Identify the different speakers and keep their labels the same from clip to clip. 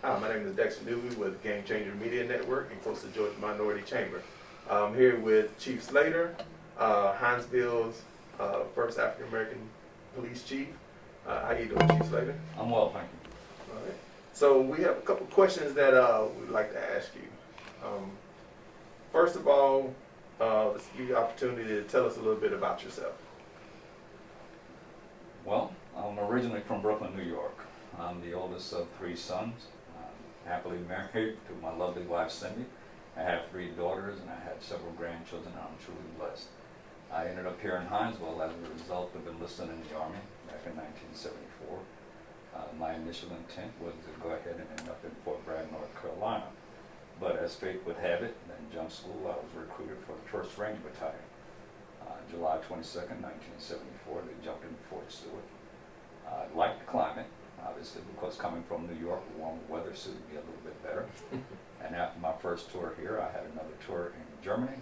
Speaker 1: Hi, my name is Dexter Newby with Game Changer Media Network and Coastal Georgia Minority Chamber. I'm here with Chief Slater, Hinesville's first African American police chief. How you doing, Chief Slater?
Speaker 2: I'm well, thank you.
Speaker 1: All right. So we have a couple questions that we'd like to ask you. First of all, let's give you the opportunity to tell us a little bit about yourself.
Speaker 2: Well, I'm originally from Brooklyn, New York. I'm the oldest of 3 sons. I'm happily married to my lovely wife, Cindy. I have 3 daughters and I had several grandchildren, and I'm truly blessed. I ended up here in Hinesville as a result of enlisting in the Army back in 1974. My initial intent was to go ahead and end up in Fort Bragg, North Carolina. But as fate would have it, in jump school, I was recruited for the 1st Ranger Battalion. July 22nd, 1974, they jumped into Fort Stewart. I liked the climate, obviously, because coming from New York, warm weather suited me a little bit better. And after my first tour here, I had another tour in Germany.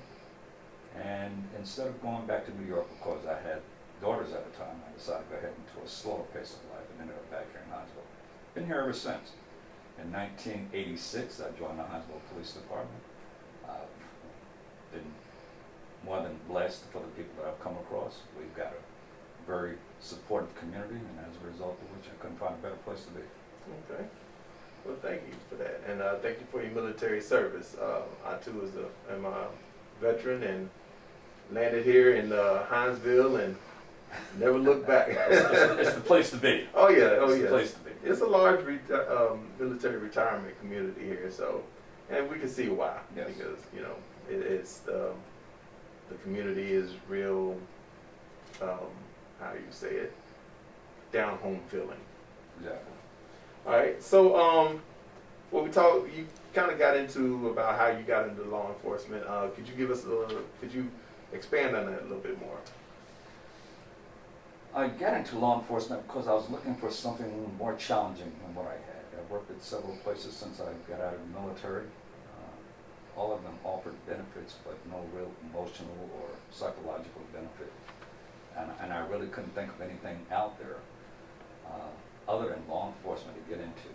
Speaker 2: And instead of going back to New York, because I had daughters at the time, I decided to go ahead into a slower pace of life and ended up back here in Hinesville. Been here ever since. In 1986, I joined the Hinesville Police Department. I've been more than blessed for the people that I've come across. We've got a very supportive community, and as a result of which I couldn't find a better place to be.
Speaker 1: Okay. Well, thank you for that, and thank you for your military service. I too am a veteran and landed here in Hinesville and never looked back.
Speaker 2: It's the place to be.
Speaker 1: Oh yeah, oh
Speaker 2: It's
Speaker 1: yeah.
Speaker 2: the place to be.
Speaker 1: It's a large military retirement community here, so, and we can see why.
Speaker 2: Yes.
Speaker 1: Because it's the community is real. How do you say it? Down home feeling.
Speaker 2: Exactly.
Speaker 1: All right. So what we talked, you kind of got into about how you got into law enforcement. Could you give us a little? Could you expand on that a little bit more?
Speaker 2: I got into law enforcement because I was looking for something more challenging than what I had. I've worked at several places since I got out of the military. All of them offered benefits, but no real emotional or psychological benefit. And I really couldn't think of anything out there other than law enforcement to get into,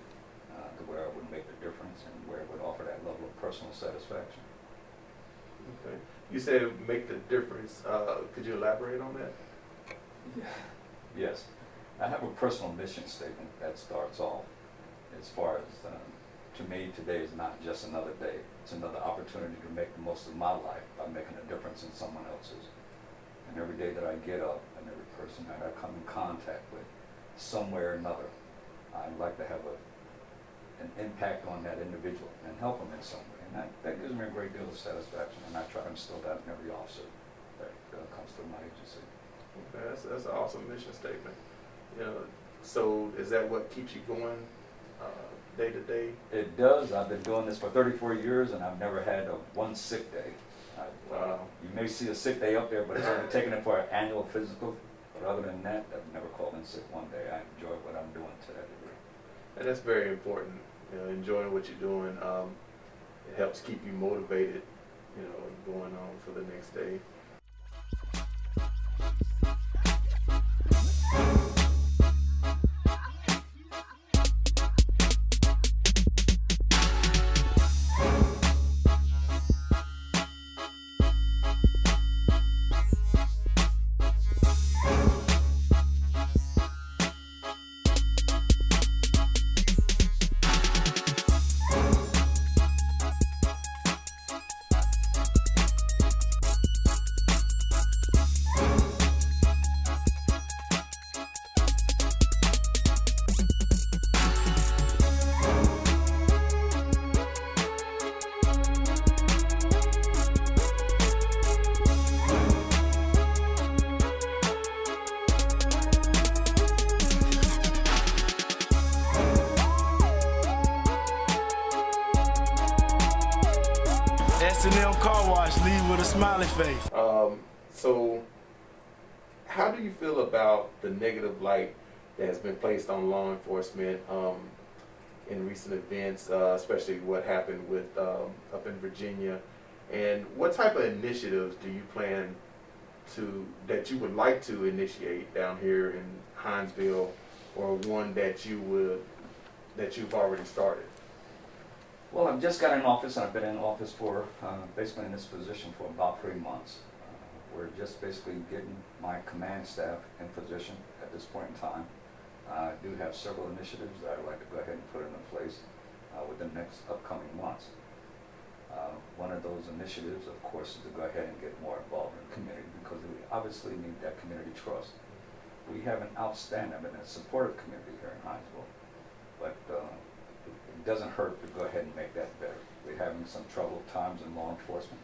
Speaker 2: to where it would make a difference and where it would offer that level of personal satisfaction.
Speaker 1: Okay. You said make the difference. Could you elaborate on that?
Speaker 2: Yes. I have a personal mission statement that starts off as far as, to me, today is not just another day. It's another opportunity to make the most of my life by making a difference in someone else's. And every day that I get up and every person that I come in contact with, somewhere or another, I'd like to have an impact on that individual and help them in some way. And that gives me a great deal of satisfaction, and I try to instill that in every officer that comes through my agency.
Speaker 1: Okay, that's an awesome mission statement. So is that what keeps you going day to day?
Speaker 2: It does. I've been doing this for 34 years, and I've never had one sick day.
Speaker 1: Wow.
Speaker 2: You may see a sick day up there, but it's only taking it for an annual physical. But other than that, I've never called in sick one day. I enjoy what I'm doing to that degree.
Speaker 1: And that's very important. Enjoying what you're doing. It helps keep you motivated. Going on for the next day.
Speaker 3: S&M car wash, leave with a smiley face.
Speaker 1: So how do you feel about the negative light that has been placed on law enforcement in recent events, especially what happened with up in Virginia? And what type of initiatives do you plan that you would like to initiate down here in Hinesville, or one that you've already started?
Speaker 2: Well, I've just got in office, and I've been in office for, basically in this position for about 3 months. We're just basically getting my command staff in position at this point in time. I do have several initiatives that I'd like to go ahead and put into place within the next upcoming months. One of those initiatives, of course, is to go ahead and get more involved in the community, because we obviously need that community trust. We have an outstanding and a supportive community here in Hinesville, but it doesn't hurt to go ahead and make that better. We're having some troubled times in law enforcement.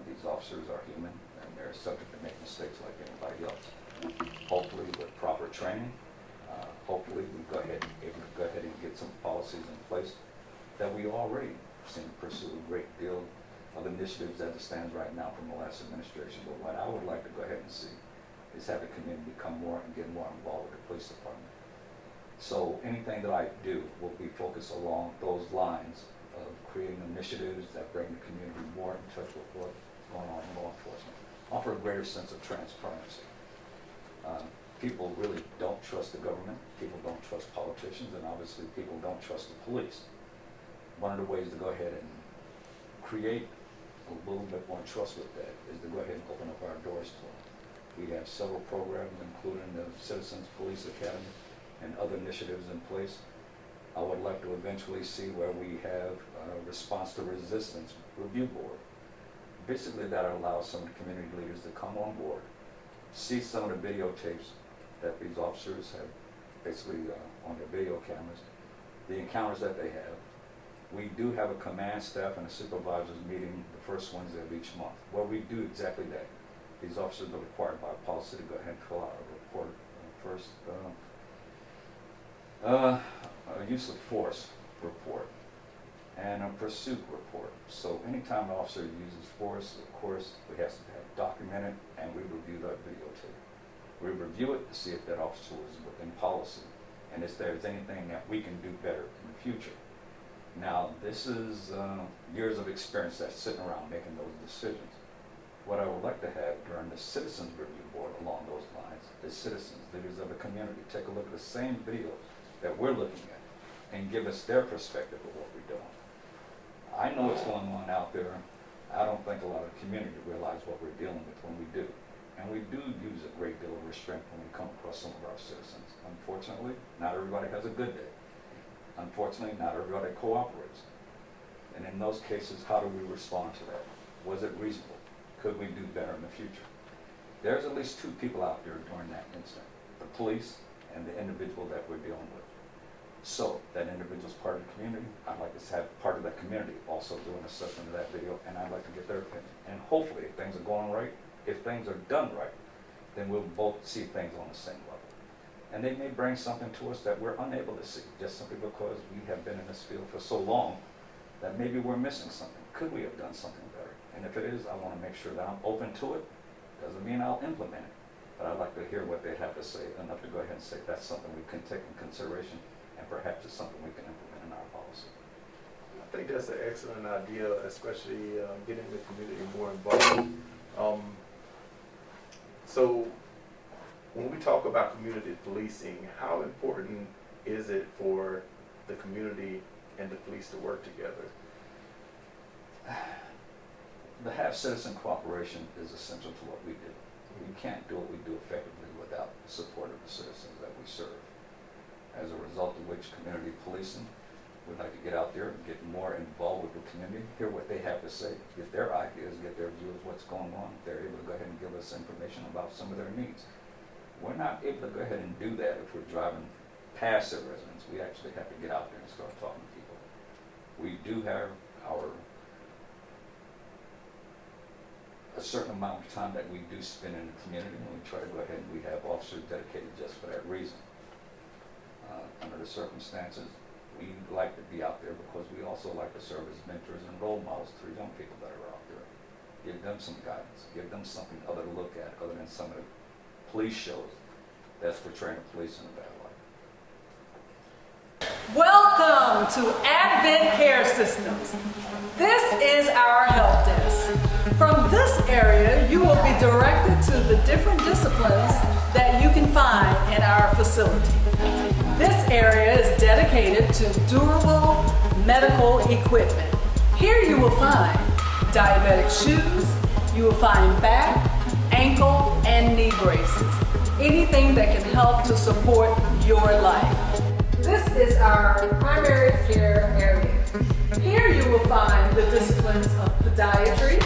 Speaker 2: These officers are human, and they're subject to make mistakes like anybody else. Hopefully, with proper training, hopefully we go ahead and get some policies in place that we already seem to pursue a great deal of initiatives as it stands right now from the last administration. But what I would like to go ahead and see is have the community become more and get more involved with the police department. So anything that I do will be focused along those lines of creating initiatives that bring the community more in touch with what's going on in law enforcement. Offer a greater sense of transparency. People really don't trust the government. People don't trust politicians, and obviously people don't trust the police. One of the ways to go ahead and create a little bit more trust with that is to go ahead and open up our doors to them. We have several programs, including the Citizens Police Academy and other initiatives in place. I would like to eventually see where we have a response to resistance review board. Basically, that allows some of the community leaders to come on board, see some of the videotapes that these officers have basically on their video cameras, the encounters that they have. We do have a command staff and a supervisors meeting the first Wednesday of each month, where we do exactly that. These officers are required by policy to go ahead and fill out a report, first a use of force report and a pursuit report. So anytime an officer uses force, of course, we have to have documented, and we review that videotape. We review it to see if that officer was within policy and if there's anything that we can do better in the future. Now, this is years of experience that's sitting around making those decisions. What I would like to have during the Citizens Review Board along those lines is citizens, leaders of the community, take a look at the same video that we're looking at and give us their perspective of what we're doing. I know what's going on out there. I don't think a lot of the community realize what we're dealing with when we do. And we do use a great deal of restraint when we come across some of our citizens. Unfortunately, not everybody has a good day. Unfortunately, not everybody cooperates. And in those cases, how do we respond to that? Was it reasonable? Could we do better in the future? There's at least two people out there during that incident, the police and the individual that we're dealing with. So that individual's part of the community. I'd like to have part of that community also do an assessment of that video, and I'd like to get their opinion. And hopefully, if things are going right, if things are done right, then we'll both see things on the same level. And they may bring something to us that we're unable to see, just simply because we have been in this field for so long that maybe we're missing something. Could we have done something better? And if it is, I want to make sure that I'm open to it. Doesn't mean I'll implement it, but I'd like to hear what they have to say, enough to go ahead and say that's something we can take in consideration, and perhaps it's something we can implement in our policy.
Speaker 1: I think that's an excellent idea, especially getting the community more involved. So when we talk about community policing, how important is it for the community and the police to work together?
Speaker 2: To have citizen cooperation is essential to what we do. We can't do what we do effectively without the support of the citizens that we serve. As a result of which, community policing, we'd like to get out there and get more involved with the community, hear what they have to say, get their ideas, get their views of what's going on. They're able to go ahead and give us information about some of their needs. We're not able to go ahead and do that if we're driving past their residence. We actually have to get out there and start talking to people. We do have a certain amount of time that we do spend in the community, and we try to go ahead and we have officers dedicated just for that reason. Under the circumstances, we like to be out there because we also like to serve as mentors and role models to young people that are out there. Give them some guidance, give them something other to look at other than some of the police shows that's portraying the police in a bad light.
Speaker 4: Welcome to Advent Care Systems. This is our help desk. From this area, you will be directed to the different disciplines that you can find in our facility. This area is dedicated to durable, medical equipment. Here you will find diabetic shoes, you will find back, ankle, and knee braces. Anything that can help to support your life. This is our primary care area. Here you will find the disciplines of podiatry,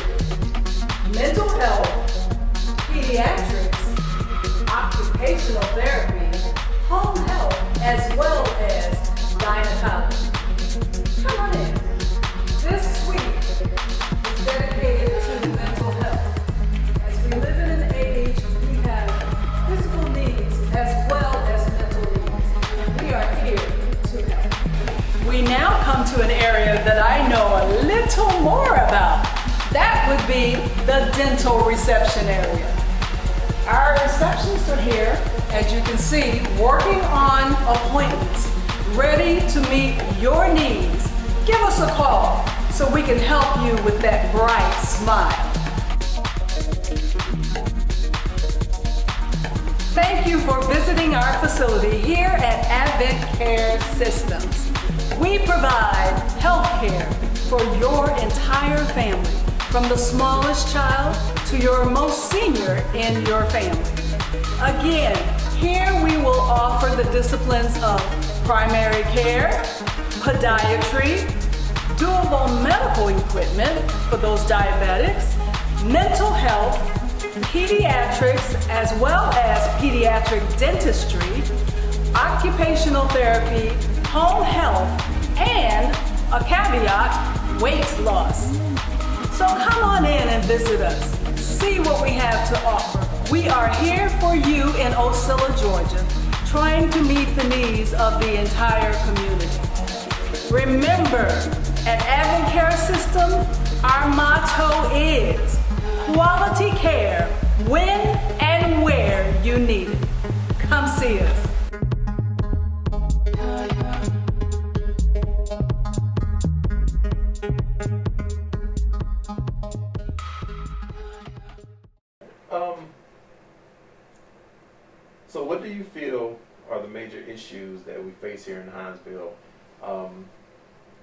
Speaker 4: mental health, pediatrics, occupational therapy, home health, as well as gynecology. Come on in. This suite is dedicated to mental health. As we live in an age, we have physical needs as well as mental needs, and we are here to help. We now come to an area that I know a little more about. That would be the dental reception area. Our receptionists are here, as you can see, working on appointments, ready to meet your needs. Give us a call so we can help you with that bright smile. Thank you for visiting our facility here at Advent Care Systems. We provide health care for your entire family, from the smallest child to your most senior in your family. Again, here we will offer the disciplines of primary care, podiatry, doable medical equipment for those diabetics, mental health, pediatrics, as well as pediatric dentistry, occupational therapy, home health, and a caveat, weight loss. So come on in and visit us. See what we have to offer. We are here for you in Ocilla, Georgia, trying to meet the needs of the entire community. Remember, at Advent Care System, our motto is quality care when and where you need it. Come see us.
Speaker 1: So what do you feel are the major issues that we face here in Hinesville?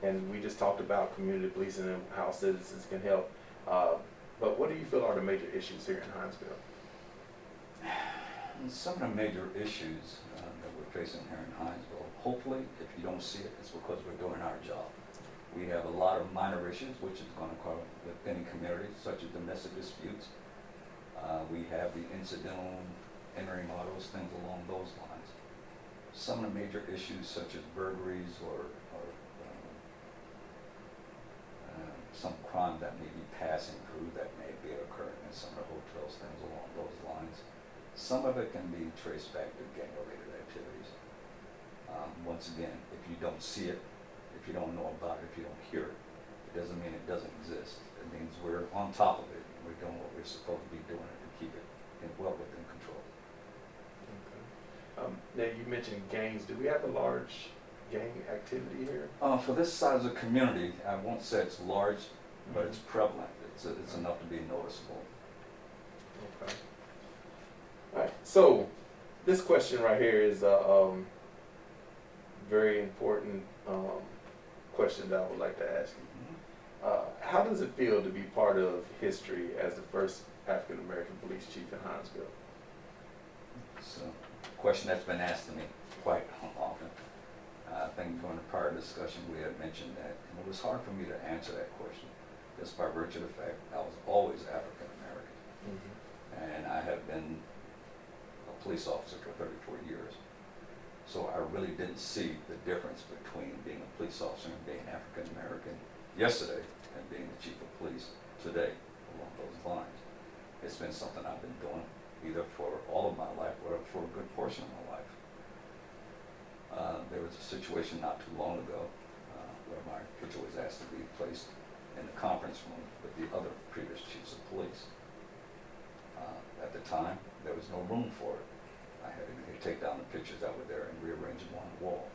Speaker 1: And we just talked about community policing and how citizens can help. But what do you feel are the major issues here in Hinesville?
Speaker 2: Some of the major issues that we're facing here in Hinesville, hopefully, if you don't see it, it's because we're doing our job. We have a lot of minor issues, which is going to cause with any community, such as domestic disputes. We have the incidental entering autos, things along those lines. Some of the major issues, such as burglaries or some crime that may be passing through that may be occurring in some of the hotels, things along those lines. Some of it can be traced back to gang-related activities. Once again, if you don't see it, if you don't know about it, if you don't hear it, it doesn't mean it doesn't exist. It means we're on top of it. We're doing what we're supposed to be doing to keep it well within control.
Speaker 1: Okay. Now you mentioned gangs. Do we have a large gang activity here?
Speaker 2: For this size of community, I won't say it's large, but it's prevalent. It's enough to be noticeable.
Speaker 1: Okay. All right. So this question right here is a very important question that I would like to ask you. How does it feel to be part of history as the first African American police chief in Hinesville?
Speaker 2: It's a question that's been asked to me quite often. I think during the prior discussion we had mentioned that, and it was hard for me to answer that question, just by virtue of the fact I was always African American. And I have been a police officer for 34 years. So I really didn't see the difference between being a police officer and being African American yesterday and being the chief of police today, along those lines. It's been something I've been doing either for all of my life or for a good portion of my life. There was a situation not too long ago where my picture was asked to be placed in the conference room with the other previous chiefs of police. At the time, there was no room for it. I had to take down the pictures that were there and rearrange them on the wall.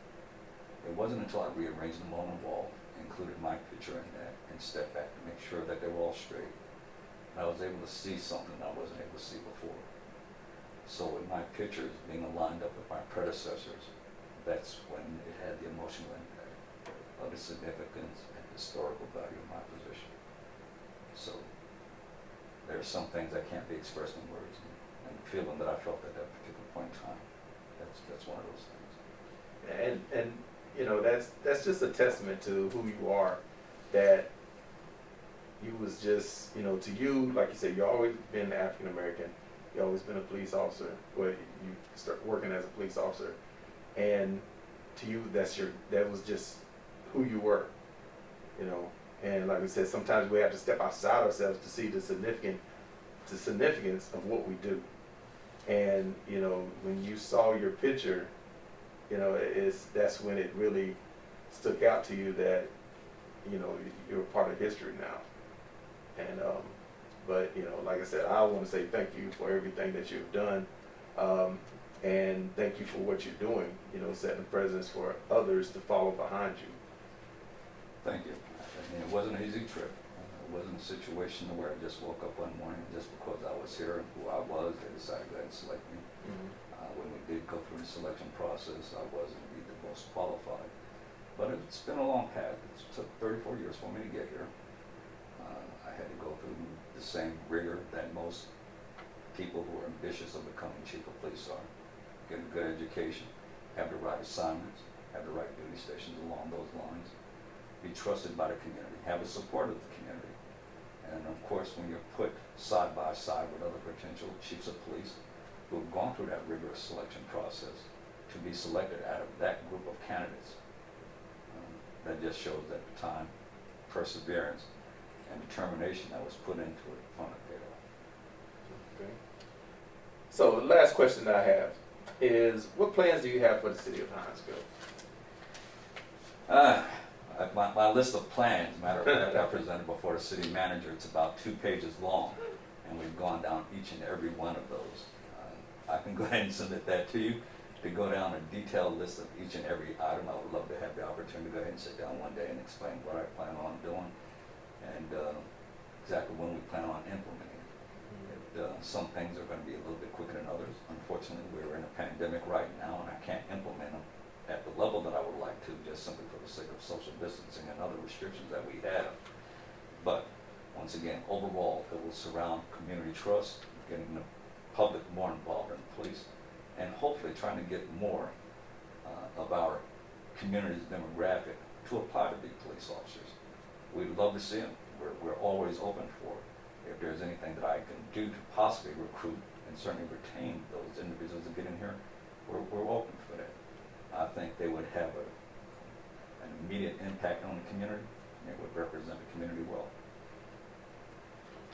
Speaker 2: It wasn't until I rearranged them on the wall, included my picture in that, and stepped back to make sure that they were all straight, and I was able to see something I wasn't able to see before. So with my pictures being aligned up with my predecessors, that's when it had the emotional impact. of the significance and historical value of my position. So there are some things that can't be expressed in words, and the feeling that I felt at that particular point in time, that's one of those things.
Speaker 1: And you know, that's just a testament to who you are, that you was just, you know, to you, like you said, you always been African American, you always been a police officer, but you start working as a police officer, and to you, that was just who you were, you know. And like we said, sometimes we have to step outside ourselves to see the significance of what we do. And you know, when you saw your picture, you know, that's when it really stuck out to you that, you know, you're a part of history now. And but you know, like I said, I want to say thank you for everything that you've done, and thank you for what you're doing. You know, setting precedents for others to follow behind you.
Speaker 2: Thank you. I mean, it wasn't an easy trip. It wasn't a situation where I just woke up one morning just because I was here and who I was, they decided to go ahead and select me. When we did go through the selection process, I was indeed the most qualified. But it's been a long path. It took 34 years for me to get here. I had to go through the same rigor that most people who are ambitious of becoming chief of police are. Get a good education, have the right assignments, have the right duty stations along those lines, be trusted by the community, have the support of the community. And of course, when you're put side by side with other potential chiefs of police who have gone through that rigorous selection process, to be selected out of that group of candidates, that just shows that the time, perseverance, and determination that was put into it from the paid off.
Speaker 1: Okay. So the last question that I have is, what plans do you have for the city of Hinesville?
Speaker 2: My list of plans, matter of fact, I presented before the city manager. It's about 2 pages long, and we've gone down each and every one of those. I can go ahead and submit that to you to go down a detailed list of each and every item. I would love to have the opportunity to go ahead and sit down one day and explain what I plan on doing and exactly when we plan on implementing it. Some things are going to be a little bit quicker than others. Unfortunately, we're in a pandemic right now, and I can't implement them at the level that I would like to, just simply for the sake of social distancing and other restrictions that we have. But once again, overall, it will surround community trust, getting the public more involved in the police, and hopefully trying to get more of our community's demographic to apply to be police officers. We'd love to see them. We're always open for it. If there's anything that I can do to possibly recruit and certainly retain those individuals that get in here, we're open for that. I think they would have an immediate impact on the community, and it would represent the community well.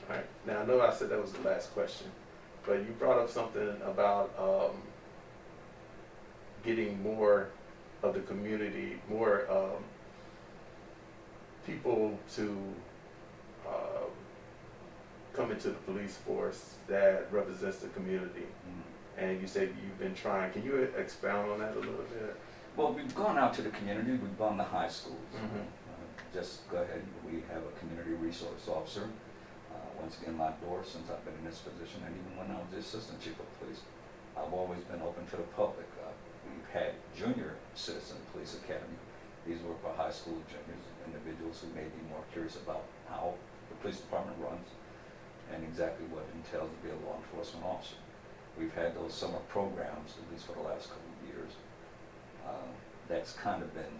Speaker 1: All right. Now, I know I said that was the last question, but you brought up something about getting more of the community, more people to come into the police force that represents the community. And you said you've been trying. Can you expound on that a little bit?
Speaker 2: Well, we've gone out to the community. We've gone to high schools. Just go ahead. We have a community resource officer. Once again, my door since I've been in this position, and even when I was the assistant chief of police, I've always been open to the public. We've had junior citizen police academy. These were for high school juniors, individuals who may be more curious about how the police department runs and exactly what it entails to be a law enforcement officer. We've had those summer programs, at least for the last couple of years. That's kind of been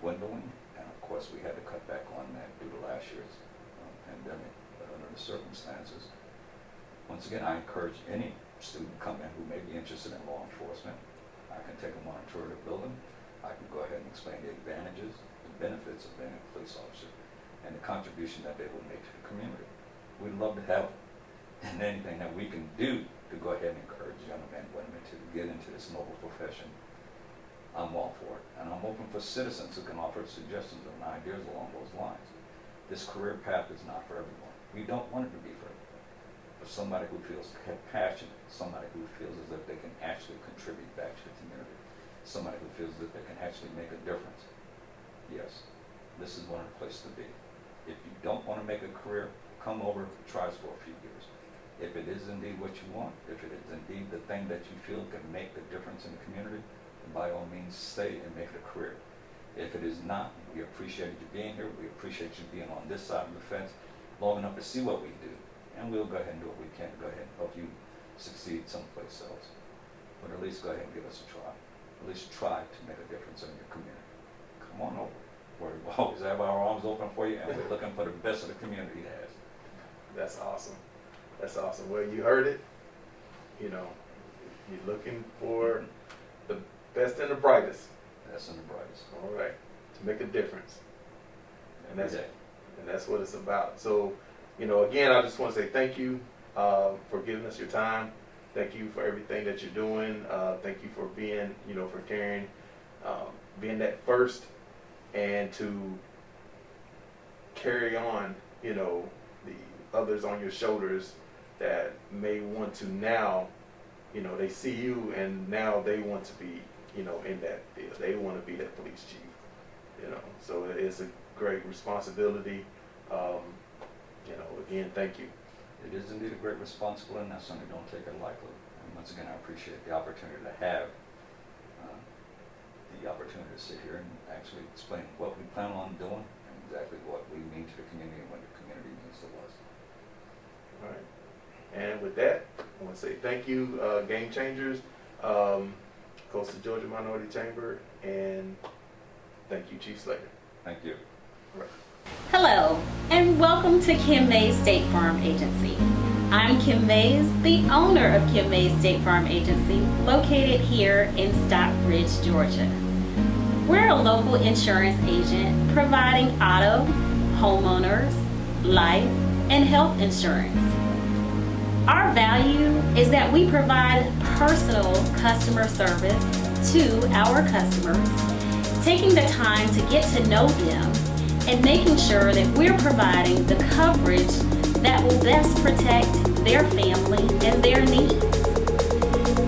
Speaker 2: dwindling, and of course we had to cut back on that due to last year's pandemic. But under the circumstances, once again, I encourage any student to come in who may be interested in law enforcement. I can take them on a tour of the building. I can go ahead and explain the advantages, the benefits of being a police officer, and the contribution that they will make to the community. We'd love to have, and anything that we can do to go ahead and encourage young men and women to get into this noble profession, I'm all for it. And I'm open for citizens who can offer suggestions and ideas along those lines. This career path is not for everyone. We don't want it to be for everyone. For somebody who feels passionate, somebody who feels as if they can actually contribute back to the community, somebody who feels as if they can actually make a difference. Yes, this is one of the places to be. If you don't want to make a career, come over, try us for a few years. If it is indeed what you want, if it is indeed the thing that you feel can make the difference in the community, then by all means stay and make it a career. If it is not, we appreciate you being here. We appreciate you being on this side of the fence long enough to see what we do. And we'll go ahead and do what we can to go ahead and help you succeed someplace else. But at least go ahead and give us a try. At least try to make a difference in your community. Come on over. We always have our arms open for you, and we're looking for the best of the community has.
Speaker 1: That's awesome. That's awesome. Well, you heard it. You know, you're looking for the best and the brightest.
Speaker 2: That's in the brightest.
Speaker 1: All right, to make a difference. And
Speaker 2: Every day.
Speaker 1: that's what it's about. So, you know, again, I just want to say thank you for giving us your time. Thank you for everything that you're doing. Thank you for being, you know, for carrying, being that first, and to carry on, you know, the others on your shoulders that may want to now, you know, they see you and now they want to be, you know, in that field. They want to be that police chief, you know. So it's a great responsibility. You know, again, thank you.
Speaker 2: It is indeed a great responsibility, and I certainly don't take it lightly. And once again, I appreciate the opportunity to have the opportunity to sit here and actually explain what we plan on doing and exactly what we mean to the community and what the community means to us.
Speaker 1: All right. And with that, I want to say thank you, Game Changers, Coastal Georgia Minority Chamber, and thank you, Chief Slater.
Speaker 2: Thank you.
Speaker 1: All right.
Speaker 5: Hello, and welcome to Kim Mays State Farm Agency. I'm Kim Mays, the owner of Kim Mays State Farm Agency, located here in Stockbridge, Georgia. We're a local insurance agent providing auto, homeowners, life, and health insurance. Our value is that we provide personal customer service to our customers, taking the time to get to know them and making sure that we're providing the coverage that will best protect their family and their needs.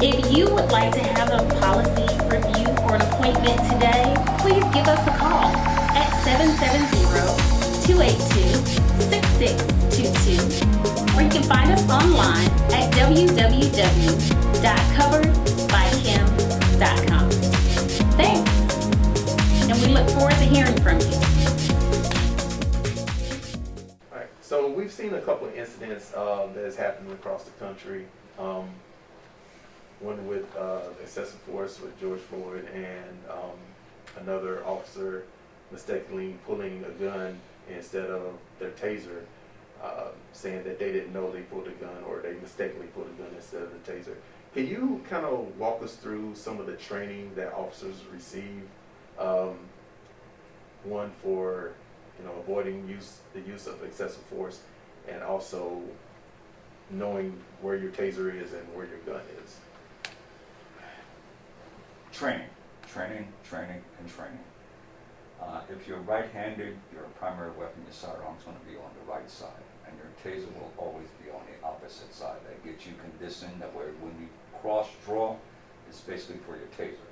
Speaker 5: If you would like to have a policy review or an appointment today, please give us a call at 770-282-6622, or you can find us online at www.coveredbykim.com. Thanks, and we look forward to hearing from you.
Speaker 1: So we've seen a couple of incidents that has happened across the country. One with excessive force with George Floyd, and another officer mistakenly pulling a gun instead of their taser, saying that they didn't know they pulled a gun, or they mistakenly pulled a gun instead of the taser. Can you kind of walk us through some of the training that officers receive? One for, you know, avoiding the use of excessive force, and also knowing where your taser is and where your gun is.
Speaker 2: Training. If you're right-handed, your primary weapon, your sidearm's going to be on the right side, and your taser will always be on the opposite side. That gets you conditioned that way when you cross-draw, it's basically for your taser.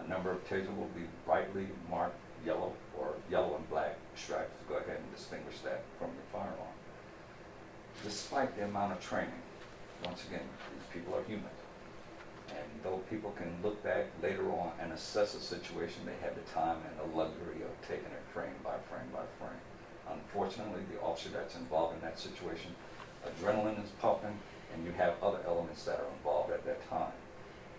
Speaker 2: A number of taser will be brightly marked yellow or yellow and black stripes to go ahead and distinguish that from your firearm. Despite the amount of training, once again, these people are human. And though people can look back later on and assess a situation, they had the time and the luxury of taking it frame by frame by frame. Unfortunately, the officer that's involved in that situation, adrenaline is pumping, and you have other elements that are involved at that time.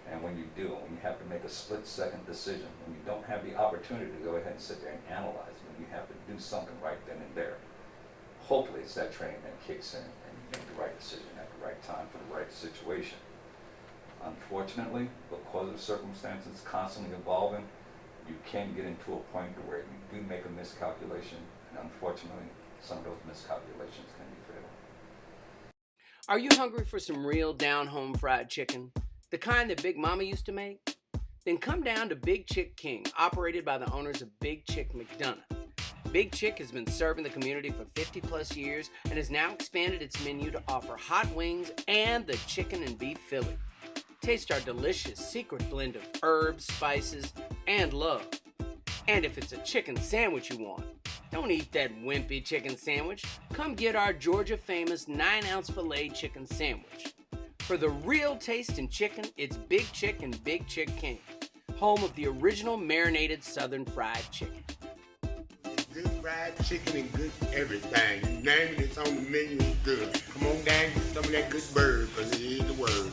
Speaker 2: And when you do, when you have to make a split-second decision, when you don't have the opportunity to go ahead and sit there and analyze, when you have to do something right then and there, hopefully it's that training that kicks in and you make the right decision at the right time for the right situation. Unfortunately, because of circumstances constantly evolving, you can get into a point where you do make a miscalculation, and unfortunately, some of those miscalculations can be fatal.
Speaker 6: Are you hungry for some real down-home fried chicken? The kind that Big Mama used to make? Then come down to Big Chick King, operated by the owners of Big Chick McDonough. Big Chick has been serving the community for 50 plus years and has now expanded its menu to offer hot wings and the chicken and beef Philly. Taste our delicious secret blend of herbs, spices, and love. And if it's a chicken sandwich you want, don't eat that wimpy chicken sandwich. Come get our Georgia famous 9-ounce filet chicken sandwich. For the real taste in chicken, it's Big Chick and Big Chick King. home of the original marinated southern fried chicken.
Speaker 7: Good fried chicken and good everything. You name it, it's on the menu, it's good. Come on down and get some of that good bird, because it is the word.